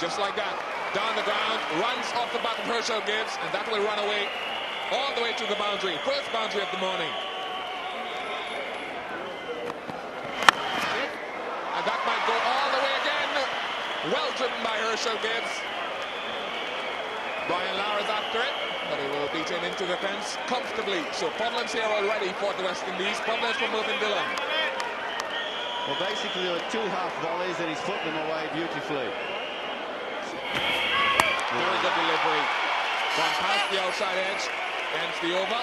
Just like that. Down the ground, runs off the back of Herschel Gibbs, and that will run away all the way to the boundary. First boundary of the morning. And that might go all the way again. Well driven by Herschel Gibbs. Brian Lara's after it, but he will beat him into the fence comfortably. So problems here already for the West Indies. Problems for Mervyn Dillon. Well, basically there were 2 half volleys and he's put them away beautifully. Very good delivery. Gone past the outside edge. Ends the over.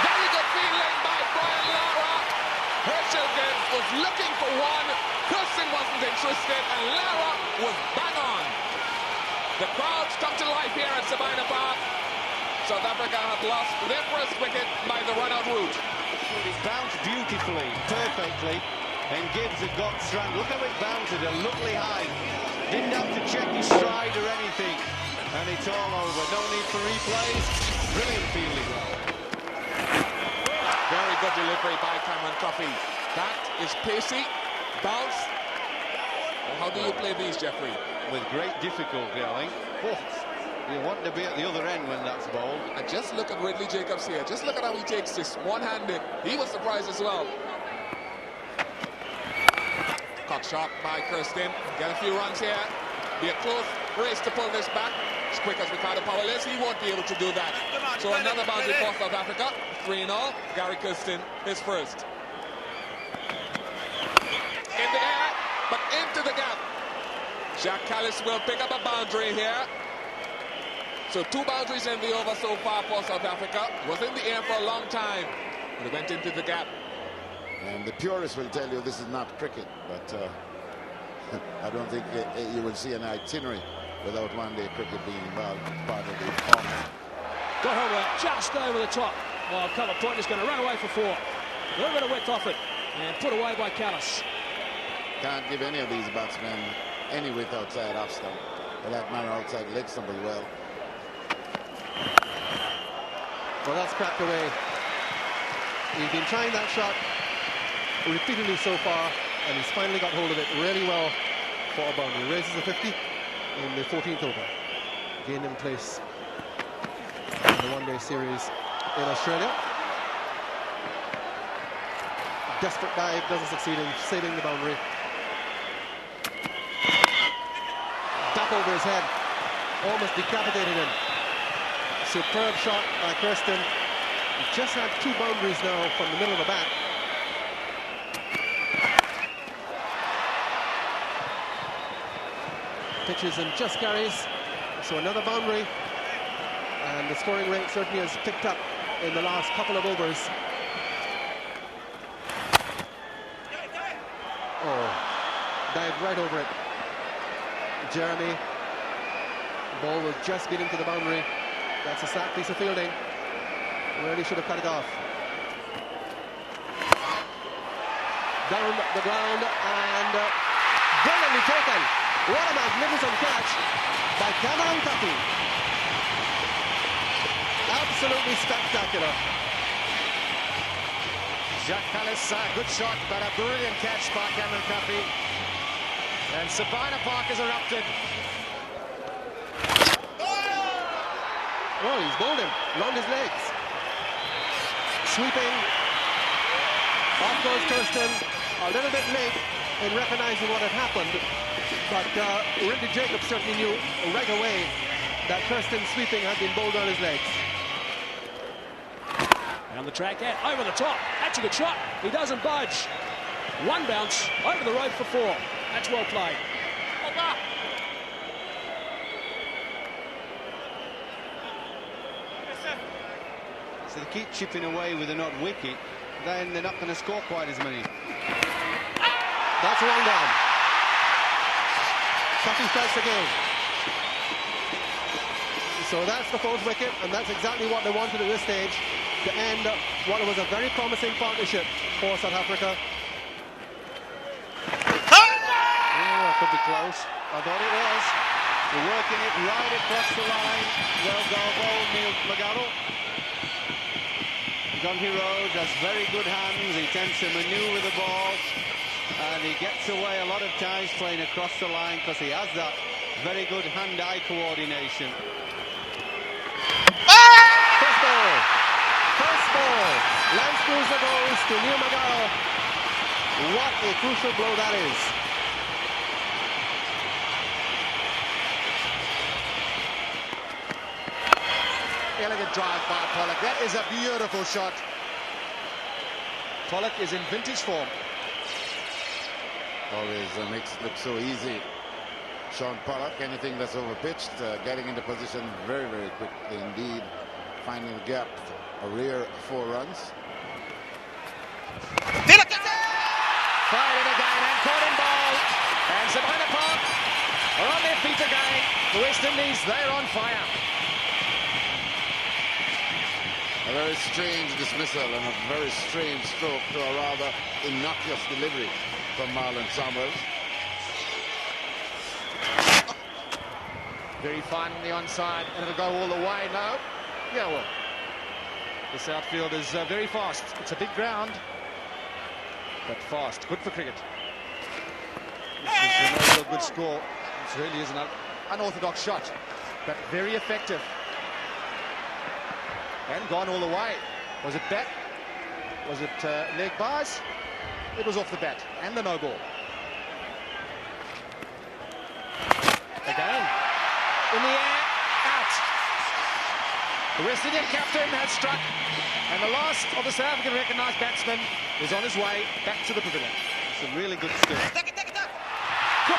Very good fielding by Brian Lara. Herschel Gibbs was looking for one. Kingston wasn't interested, and Lara was bang on. The crowds come to life here at Sabina Park. South Africa have lost their first wicket by the run-out route. It bounced beautifully, perfectly, and Gibbs had got strand. Look how it bounced at a lovely height. Didn't have to check his stride or anything. And it's all over. No need for replays. Brilliant fielding. Very good delivery by Cameron Coffey. That is pacey. Bounce. How do you play these, Jeffrey? With great difficulty, I think. Oh, you want to be at the other end when that's bowled. And just look at Ridley Jacobs here. Just look at how he takes this one-handed. He was surprised as well. Cock shot by Kingston. Get a few runs here. Be a close race to pull this back. As quick as Ricardo Powerless, he won't be able to do that. So another boundary for South Africa. 3-0. Gary Kingston is first. In the air, but into the gap. Jacques Callis will pick up a boundary here. So 2 boundaries in the over so far for South Africa. Was in the air for a long time, but it went into the gap. And the purists will tell you this is not cricket, but I don't think you will see an itinerary without one-day cricket being involved part of the format. Got Homer just over the top. Well, cover point is going to run away for 4. A little bit of width off it, and put away by Callis. Can't give any of these batsmen any width outside off stump. For that matter, outside leg stump as well. Well, that's cracked away. He's been trying that shot repeatedly so far, and he's finally got hold of it really well for a boundary. Raises a 50 in the 14th over. Gained in place in the one-day series in Australia. Desperate dive, doesn't succeed in saving the boundary. Duck over his head, almost decapitated him. Superb shot by Kingston. He just had 2 boundaries now from the middle of the bat. Pitches and just carries. So another boundary. And the scoring rate certainly has picked up in the last couple of overs. Oh, dived right over it. Jeremy. The ball will just get into the boundary. That's a slack piece of fielding. Really should have cut it off. Down the ground and brilliantly taken. What a magnificent catch by Cameron Coffey. Absolutely spectacular. Jacques Callis, good shot, but a brilliant catch by Cameron Coffey. And Sabina Park has erupted. Oh, he's bowled him, round his legs. Sweeping. Off goes Kingston. A little bit late in recognizing what had happened. But Ridley Jacobs certainly knew right away that Kingston's sweeping had been bowled on his legs. Down the track and over the top. That's a good shot. He doesn't budge. 1 bounce over the rope for 4. That's well played. So they keep chipping away with an odd wicket, then they're not going to score quite as many. That's one down. Coffey strikes again. So that's the 4th wicket, and that's exactly what they wanted at this stage to end what was a very promising partnership for South Africa. Oh, could be close. I thought it was. They're working it right across the line. Well done, Neil McGarrell. Gunty Rose has very good hands. He tends to manoeuvre the ball, and he gets away a lot of times playing across the line because he has that very good hand-eye coordination. First ball. First ball. Lance Cruiser goes to Neil McGarrell. What a crucial blow that is. Elegant drive by Pollock. That is a beautiful shot. Pollock is in vintage form. Always makes it look so easy. Sean Pollock, anything that's overpitched, getting into position very, very quickly indeed. Finding a gap, a rear 4 runs. Fired it again and caught in ball. And Sabina Park are on their feet again. The West Indies, they're on fire. A very strange dismissal and a very strange stroke to a rather innocuous delivery from Marlon Samuels. Very fine on the onside, and it'll go all the way. No? Yeah, well. This outfield is very fast. It's a big ground, but fast. Good for cricket. This is a good score. This really is an unorthodox shot, but very effective. And gone all the way. Was it bat? Was it leg bars? It was off the bat. And the no ball. Again. In the air. Out. The West Indian captain has struck. And the last of the South African recognised batsmen is on his way back to the pavilion. Some really good stuff. Could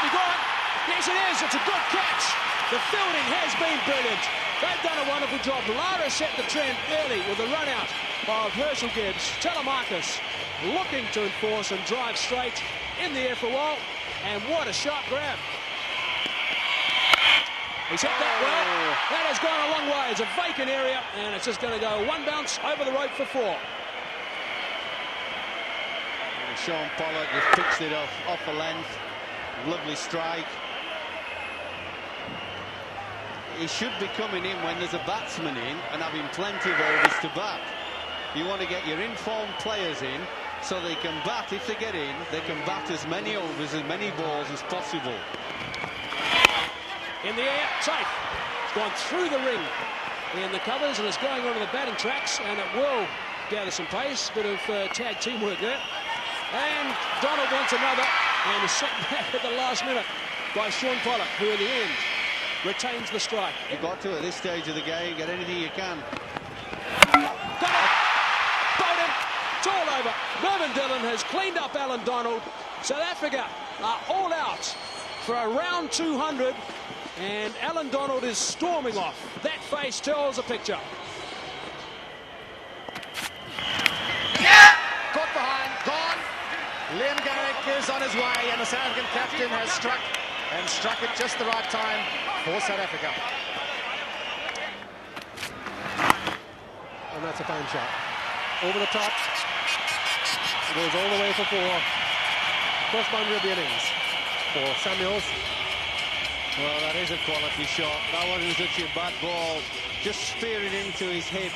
be gone. Yes, it is. It's a good catch. The fielding has been brilliant. They've done a wonderful job. Lara set the trend early with the run out of Herschel Gibbs. Telemarcus looking to enforce and drive straight in the air for a while. And what a sharp grab. He's hit that well. That has gone a long way. It's a vacant area, and it's just going to go one bounce over the rope for 4. Sean Pollock just pitched it off the length. Lovely strike. He should be coming in when there's a batsman in and having plenty of overs to bat. You want to get your informed players in so they can bat. If they get in, they can bat as many overs, as many balls as possible. In the air, safe. It's gone through the ring in the covers and it's going onto the batting tracks, and it will gather some pace. Bit of tag teamwork there. And Donald wants another, and is set back at the last minute by Sean Pollock, who in the end retains the strike. You've got to, at this stage of the game, get anything you can. Got it! Bowled him! It's all over. Mervyn Dillon has cleaned up Allan Donald. South Africa are all out for a round 200, and Allan Donald is storming off. That face tells a picture. Caught behind, gone. Liam Garrick is on his way, and the South African captain has struck, and struck at just the right time for South Africa. And that's a fine shot. Over the top. It goes all the way for 4. First boundary of the innings for Samuels. Well, that is a quality shot. That wasn't such a bad ball. Just spearing into his hip.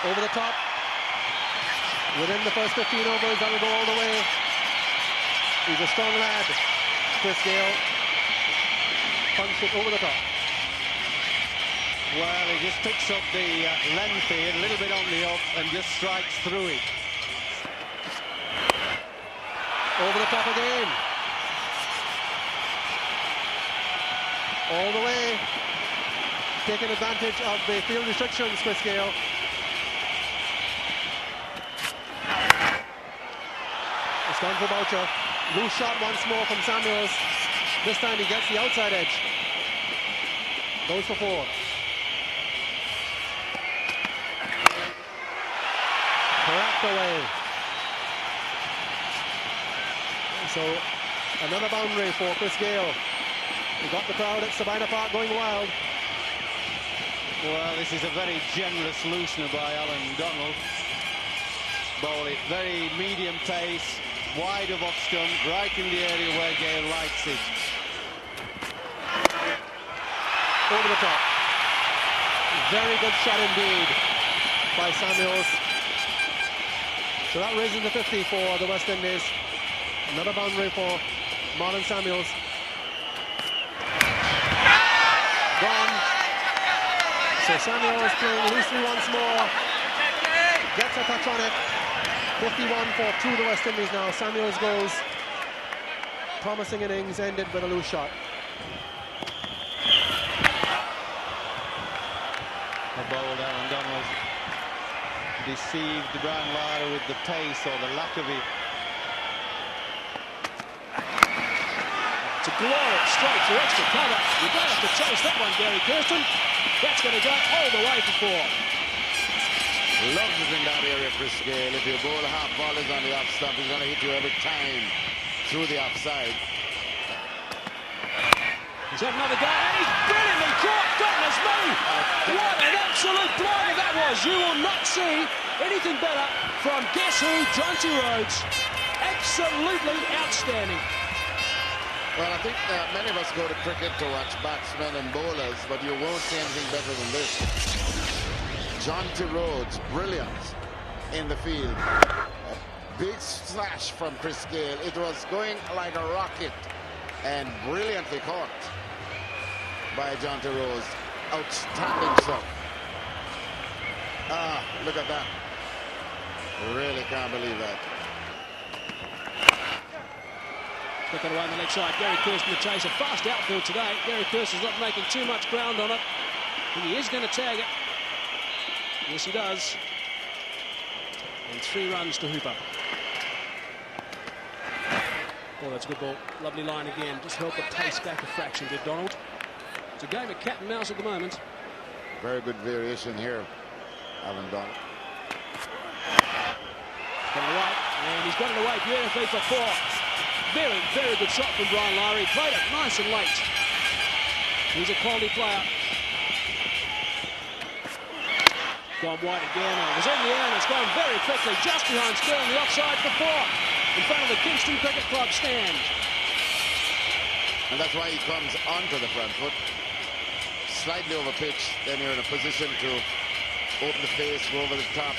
Over the top. Within the first 15 overs, that'll go all the way. He's a strong lad. Chris Gale punched it over the top. Well, he just picks up the length here, a little bit on the up, and just strikes through it. Over the top again. All the way. Taking advantage of the field restrictions, Chris Gale. It's gone for Boucher. Loose shot once more from Samuels. This time he gets the outside edge. Goes for 4. Cracked away. So another boundary for Chris Gale. He got the crowd at Sabina Park going wild. Well, this is a very generous loosener by Allan Donald. Ball it very medium pace, wide of off stump, right in the area where Gale likes it. Over the top. Very good shot indeed by Samuels. So that raises the 50 for the West Indies. Another boundary for Marlon Samuels. Gone. So Samuels playing loosely once more. Gets a touch on it. 51 for 2 of the West Indies now. Samuels goes. Promising innings ended with a loose shot. A bold Allan Donald deceived Brian Lara with the pace or the lack of it. To Glory straight to extra cover. You don't have to chase that one, Gary Kingston. That's going to go all the way for 4. Loves it in that area, Chris Gayle. If you bowl half volleys on the off stump, he's going to hit you every time through the offside. He's had another go, and he's brilliantly caught. Goodness me! What an absolute blinder that was. You will not see anything better from guess who, Jonty Rhodes. Absolutely outstanding. Well, I think many of us go to cricket to watch batsmen and bowlers, but you won't see anything better than this. Jonty Rhodes, brilliant in the field. A big slash from Chris Gayle. It was going like a rocket and brilliantly caught by Jonty Rhodes. Outstanding stuff. Ah, look at that. Really can't believe that. Took it away on the leg side. Gary Kingston to chase a fast outfield today. Gary Kingston's not making too much ground on it. And he is going to tag it. Yes, he does. And 3 runs to Hooper. Oh, that's a good ball. Lovely line again. Just held the pace back a fraction, did Donald. It's a game of cat and mouse at the moment. Very good variation here, Allan Donald. Got it away, and he's got it away beautifully for 4. Very, very good shot from Brian Lara. He played it nice and late. He's a quality player. Gone wide again, and it was in the air, and it's gone very quickly, just behind Sterling, the offside for 4. In front of the Kingston Cricket Club stand. And that's why he comes onto the front foot. Slightly over pitch, then you're in a position to open the face, go over the top,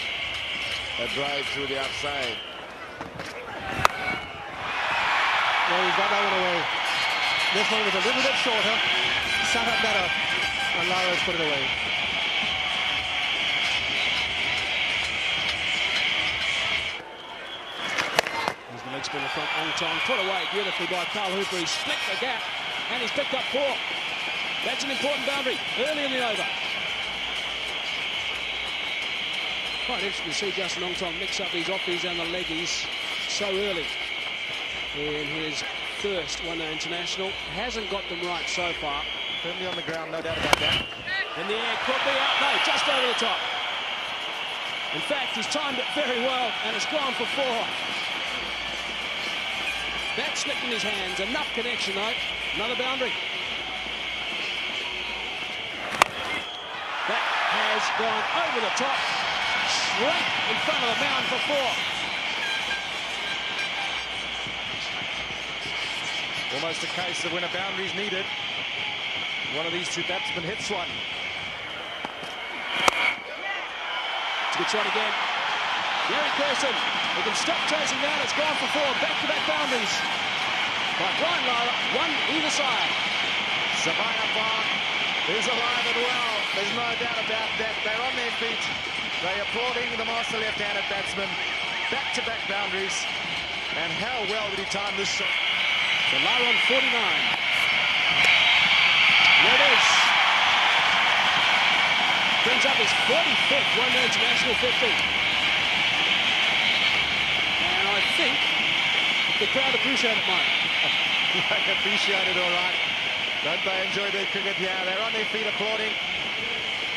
a drive through the outside. Well, he's got that one away. This one was a little bit shorter, sat up better, and Lara's put it away. There's the leg spin in the front, Ong Tong, put away beautifully by Carl Hooper. He's split the gap, and he's picked up 4. That's an important boundary early in the over. Quite interesting to see Justin Ong Tong mix up these offies and the leggies so early in his first one-day international. Hasn't got them right so far. Firmly on the ground, no doubt about that. In the air, could be out. No, just over the top. In fact, he's timed it very well, and it's gone for 4. That slipped in his hands. Enough connection, though. Another boundary. That has gone over the top, straight in front of the mound for 4. Almost a case of when a boundary's needed, one of these 2 batsmen hits one. It's a good shot again. Gary Kingston, he can stop chasing down. It's gone for 4. Back-to-back boundaries by Brian Lara, 1 either side. Savannah Park is alive and well. There's no doubt about that. They're on their feet. They're applauding the master left-handed batsman. Back-to-back boundaries. And how well did he time this shot? So Lara on 49. There it is. Brings up his 45th one-day international 50. And I think the crowd appreciate it, Mike. They appreciate it all right. Don't they enjoy their cricket? Yeah, they're on their feet applauding.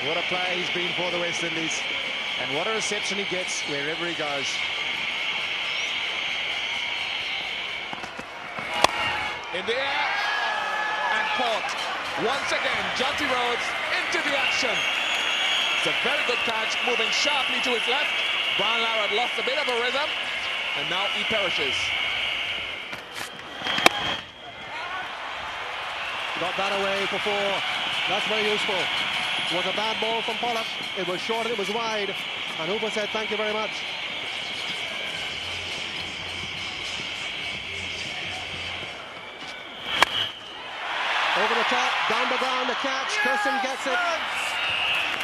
What a player he's been for the West Indies. And what a reception he gets wherever he goes. In the air and caught. Once again, Jonty Rhodes into the action. It's a very good catch, moving sharply to his left. Brian Lara had lost a bit of a rhythm, and now he perishes. Got that away for 4. That's very useful. was a bad ball from Pollock. It was short and it was wide. And Hooper said, thank you very much. Over the top, down the ground, the catch. Kingston gets it.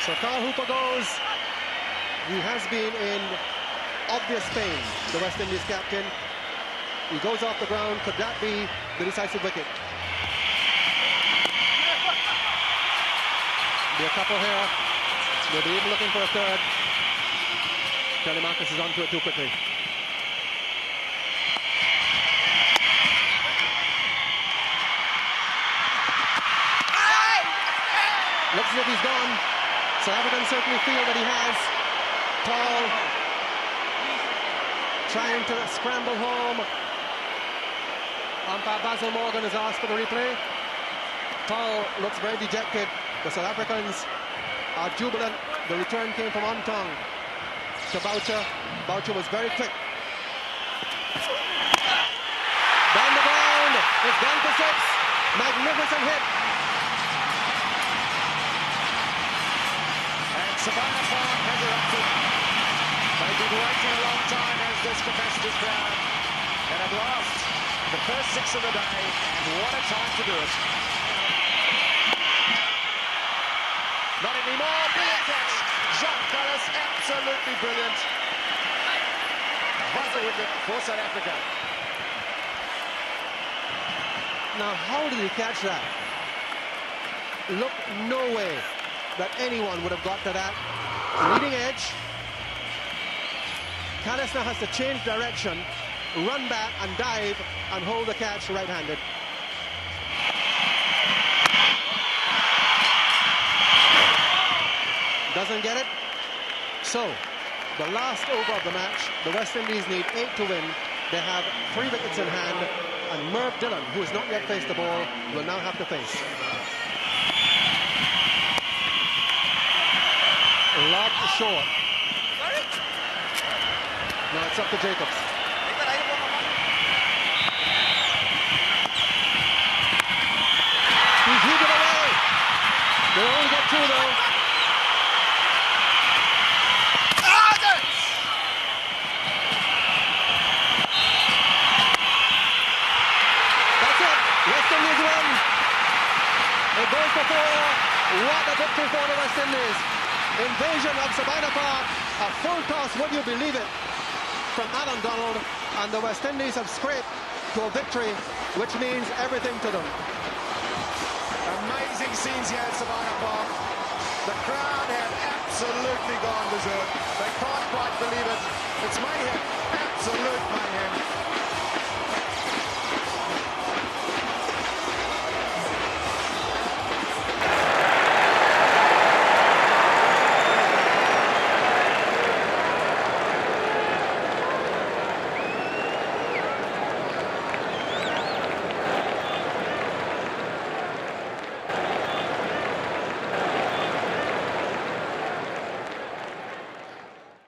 So Carl Hooper goes. He has been in obvious pain, the West Indies captain. He goes off the ground. Could that be the decisive wicket? Be a couple here. They'll be even looking for a third. Telemarcus is onto it too quickly. Looks as if he's gone. South Africans certainly feel that he has. Tall, trying to scramble home. Umpire Basil Morgan has asked for the replay. Tall looks very dejected. The South Africans are jubilant. The return came from Ontong to Boucher. Boucher was very quick. Down the ground. It's gone for 6. Magnificent hit. Savannah Park has erupted. They've been waiting a long time as this capacity's ground. And at last, the first 6 of the day, and what a time to do it. Not anymore. Brilliant catch. Jacques Callis, absolutely brilliant. Vital wicket for South Africa. Now, how did he catch that? Look, no way that anyone would have got to that leading edge. Callis now has to change direction, run back and dive and hold the catch right-handed. Doesn't get it. So, the last over of the match, the West Indies need 8 to win. They have 3 wickets in hand, and Merv Dillon, who has not yet faced the ball, will now have to face. Lobbed short. Now it's up to Jacobs. He's heaved it away. They'll only get 2 though. That's it. West Indies win. It goes for 4. What a victory for the West Indies. Invasion of Savannah Park, a full toss, would you believe it, from Allan Donald, and the West Indies have scraped to a victory, which means everything to them. Amazing scenes here at Savannah Park. The crowd have absolutely gone berserk. They can't quite believe it. It's mayhem, absolute mayhem.